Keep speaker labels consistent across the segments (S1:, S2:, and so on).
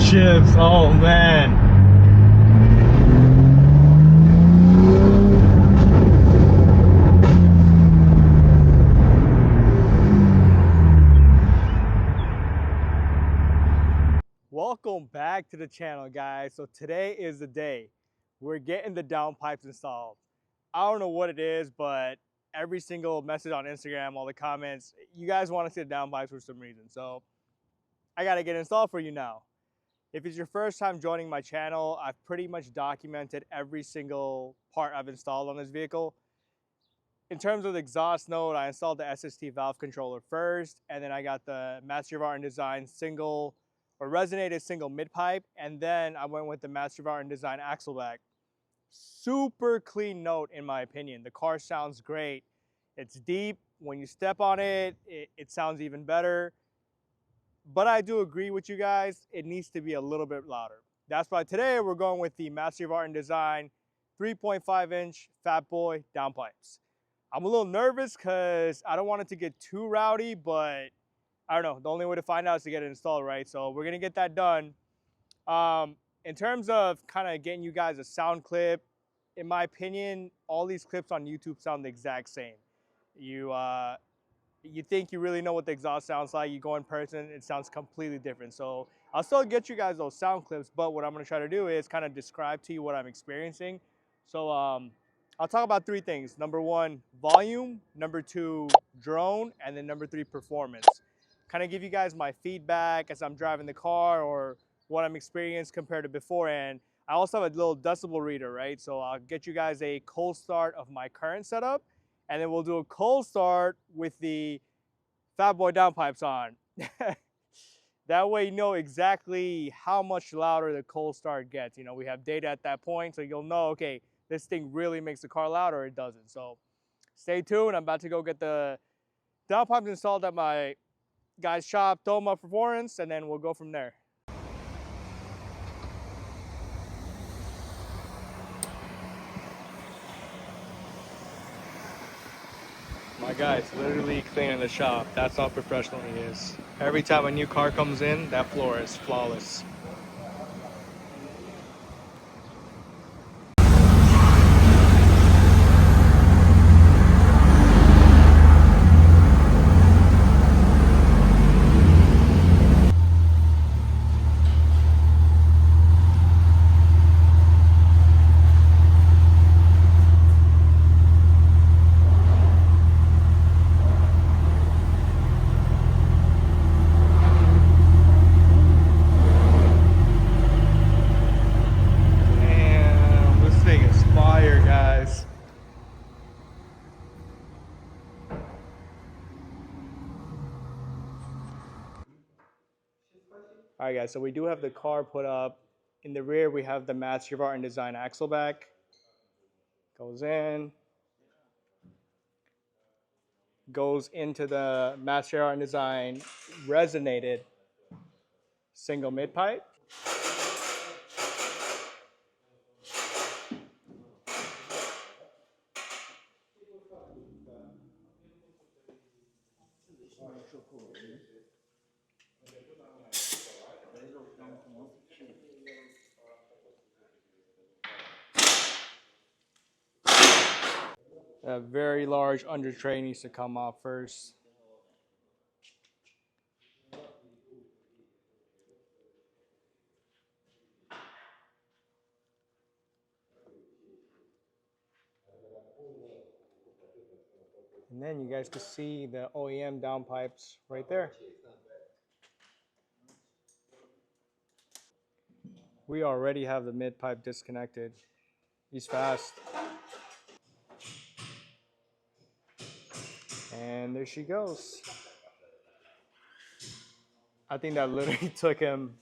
S1: Chips, oh man. Welcome back to the channel, guys. So today is the day we're getting the downpipes installed. I don't know what it is, but every single message on Instagram, all the comments, you guys want to see the downpipes for some reason. So I got to get installed for you now. If it's your first time joining my channel, I've pretty much documented every single part I've installed on this vehicle. In terms of the exhaust note, I installed the SST valve controller first, and then I got the Master Art and Design single or resonated single midpipe, and then I went with the Master Art and Design Axleback. Super clean note in my opinion. The car sounds great. It's deep. When you step on it, it sounds even better. But I do agree with you guys, it needs to be a little bit louder. That's why today we're going with the Master of Art and Design 3.5-inch Fat Boy downpipes. I'm a little nervous because I don't want it to get too rowdy, but I don't know. The only way to find out is to get it installed, right? So we're going to get that done. In terms of kind of getting you guys a sound clip, in my opinion, all these clips on YouTube sound the exact same. You think you really know what the exhaust sounds like, you go in person, it sounds completely different. So I'll still get you guys those sound clips, but what I'm gonna try to do is kind of describe to you what I'm experiencing. So I'll talk about three things. Number one, volume. Number two, drone. And then number three, performance. Kind of give you guys my feedback as I'm driving the car or what I'm experiencing compared to before. And I also have a little decibel reader, right? So I'll get you guys a cold start of my current setup, and then we'll do a cold start with the Fat Boy downpipes on. That way you know exactly how much louder the cold start gets. You know, we have data at that point, so you'll know, okay, this thing really makes the car loud or it doesn't. So stay tuned. I'm about to go get the downpipes installed at my guy's shop, throw them up for performance, and then we'll go from there. My guy's literally cleaning the shop. That's how professional he is. Every time a new car comes in, that floor is flawless. All right, guys, so we do have the car put up. In the rear, we have the Master Art and Design Axleback. Goes in. Goes into the Master Art and Design resonated single midpipe. A very large under tray needs to come off first. And then you guys can see the OEM downpipes right there. We already have the midpipe disconnected. He's fast. And there she goes. I think that literally took him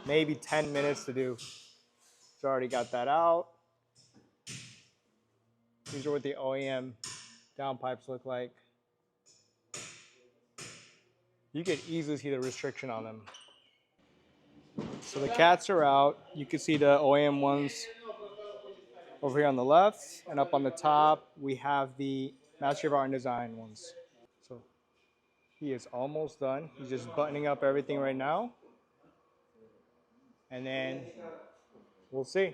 S1: maybe 10 minutes to do. He's already got that out. These are what the OEM downpipes look like. You could easily see the restriction on them. So the cats are out. You can see the OEM ones over here on the left, and up on the top we have the Master of Art and Design ones. So he is almost done. He's just buttoning up everything right now. and then we'll see.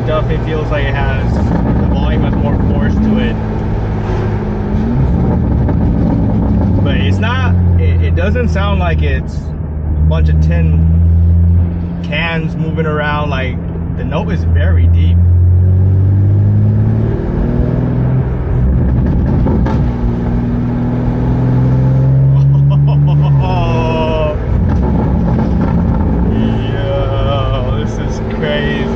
S1: Definitely feels like it has, the volume has more force to it, but it's not, it doesn't sound like it's a bunch of tin cans moving around. Like, the note is very deep. Yo, this is crazy.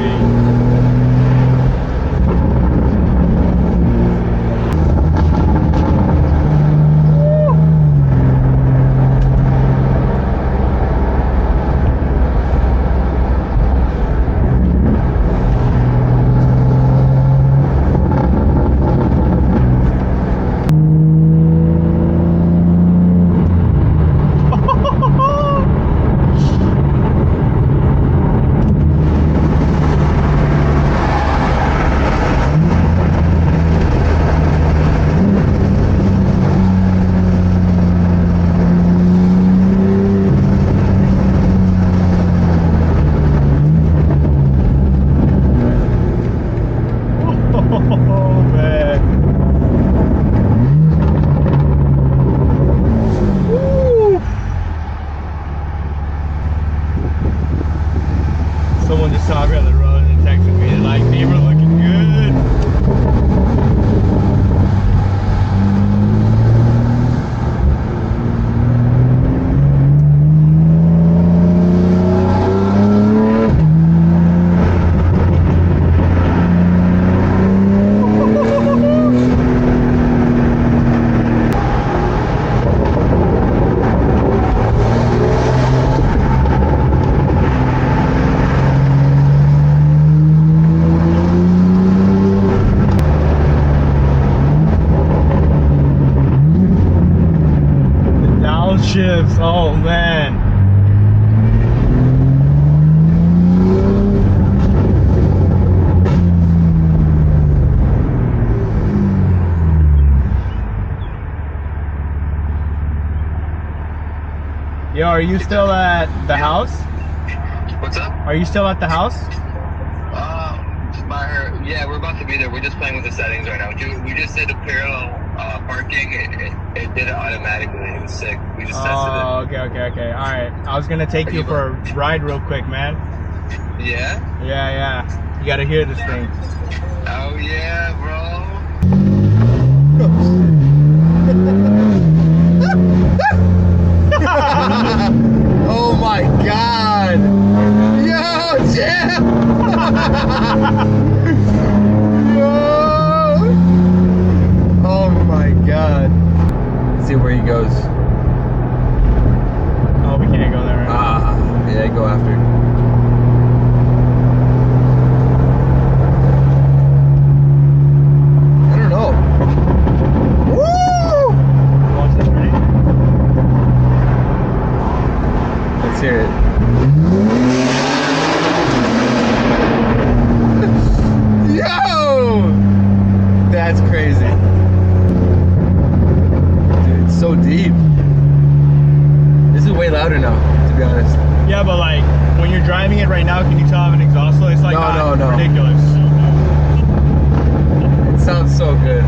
S1: shifts. Oh man. Yo, are you still at the house?
S2: What's up?
S1: Are you still at the house?
S2: Yeah, we're about to be there. We're just playing with the settings right now. We just did the parallel parking. It did it automatically. It was sick. We just tested it.
S1: Oh, okay. All right. I was gonna take you for a ride real quick, man.
S2: Yeah?
S1: Yeah. You gotta hear this thing.
S2: Oh yeah, bro.
S3: Oh my god! Yo, Jim! Yo! Oh my god. Let's see where he goes.
S1: Oh, we can't go there right now.
S3: Yeah, go after. I don't know. Woo!
S1: Watch this, ready?
S3: Let's hear it. Yo! That's crazy. Dude, it's so deep. This is way louder now, to be honest.
S1: Yeah, but like when you're driving it right now, can you tell I have an exhaust? It's like
S3: No.
S1: ridiculous.
S3: It sounds so good.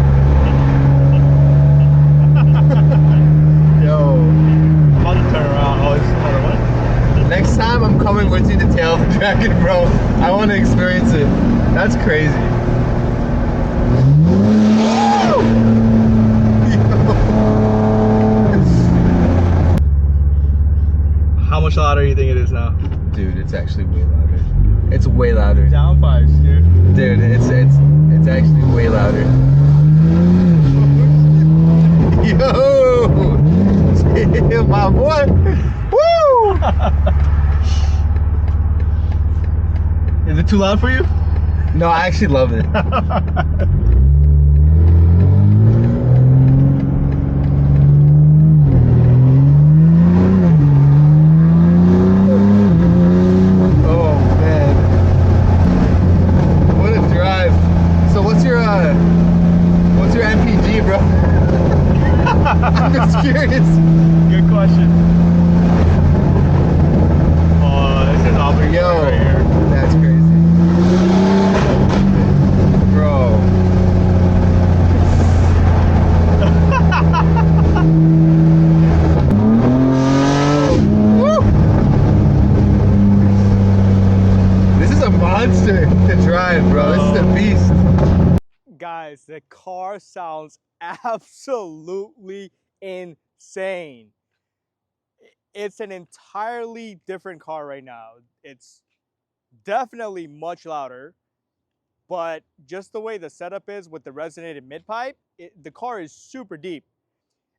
S3: Yo.
S1: I'm about to turn around. Oh, this is another one.
S3: Next time I'm coming with you to tail the dragon, bro. I want to experience it. That's crazy.
S1: How much louder do you think it is now?
S3: Dude, it's actually way louder. It's way louder.
S1: Downpipes, dude.
S3: Dude, it's actually way louder. Yo! Yeah, my boy! Woo!
S1: Is it too loud for you?
S3: No, I actually love it. Oh man. What a drive. So what's your MPG, bro? I'm just curious.
S1: Good question. Oh, this is Aubrey
S3: Yo,
S1: right here.
S3: that's crazy. Bro. Woo! This is a monster to drive, bro. This is a beast.
S1: Guys, the car sounds absolutely insane. It's an entirely different car right now. It's definitely much louder, but just the way the setup is with the resonated mid-pipe, the car is super deep.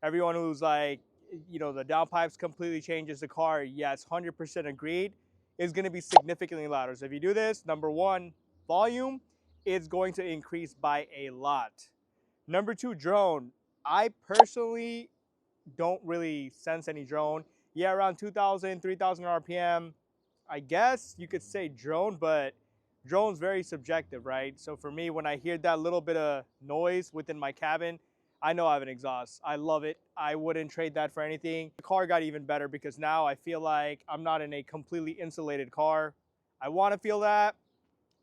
S1: Everyone who's like, you know, the downpipes completely changes the car, yes, 100% agreed, is going to be significantly louder. So if you do this, number one, volume is going to increase by a lot. Number two, drone. I personally don't really sense any drone. Yeah, around 2,000, 3,000 RPM, I guess you could say drone, but drone's very subjective, right? So for me, when I hear that little bit of noise within my cabin, I know I have an exhaust. I love it. I wouldn't trade that for anything. The car got even better because now I feel like I'm not in a completely insulated car. I want to feel that,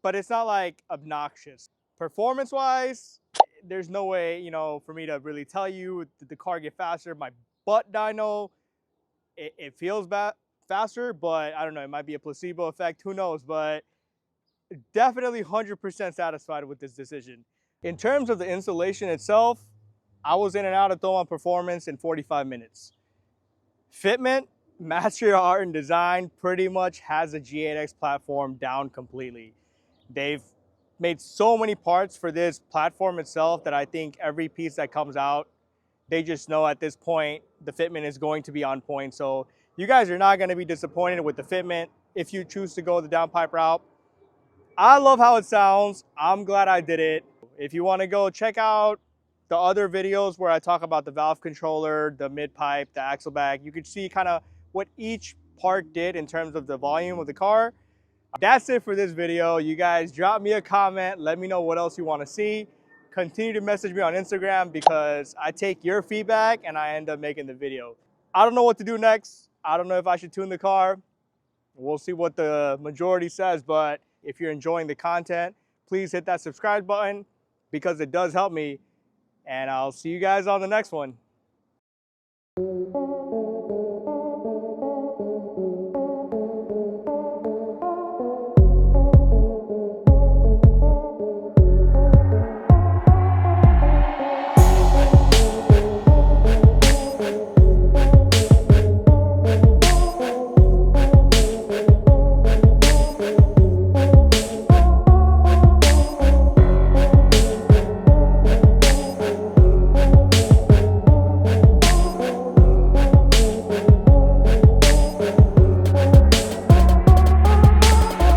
S1: but it's not like obnoxious. Performance-wise, there's no way, you know, for me to really tell you did the car get faster. My butt dyno, it feels faster, but I don't know, it might be a placebo effect, who knows, but definitely 100% satisfied with this decision. In terms of the installation itself, I was in and out of Thomann Performance in 45 minutes. Fitment, Master Your Art and Design pretty much has the G8X platform down completely. They've made so many parts for this platform itself that I think every piece that comes out, they just know at this point the fitment is going to be on point. So you guys are not going to be disappointed with the fitment if you choose to go the downpipe route. I love how it sounds. I'm glad I did it. If you want to go check out the other videos where I talk about the valve controller, the midpipe, the Axleback, you can see kind of what each part did in terms of the volume of the car. That's it for this video. You guys drop me a comment. Let me know what else you want to see. Continue to message me on Instagram because I take your feedback and I end up making the video. I don't know what to do next. I don't know if I should tune the car. We'll see what the majority says, but if you're enjoying the content, please hit that subscribe button because it does help me. And I'll see you guys on the next one.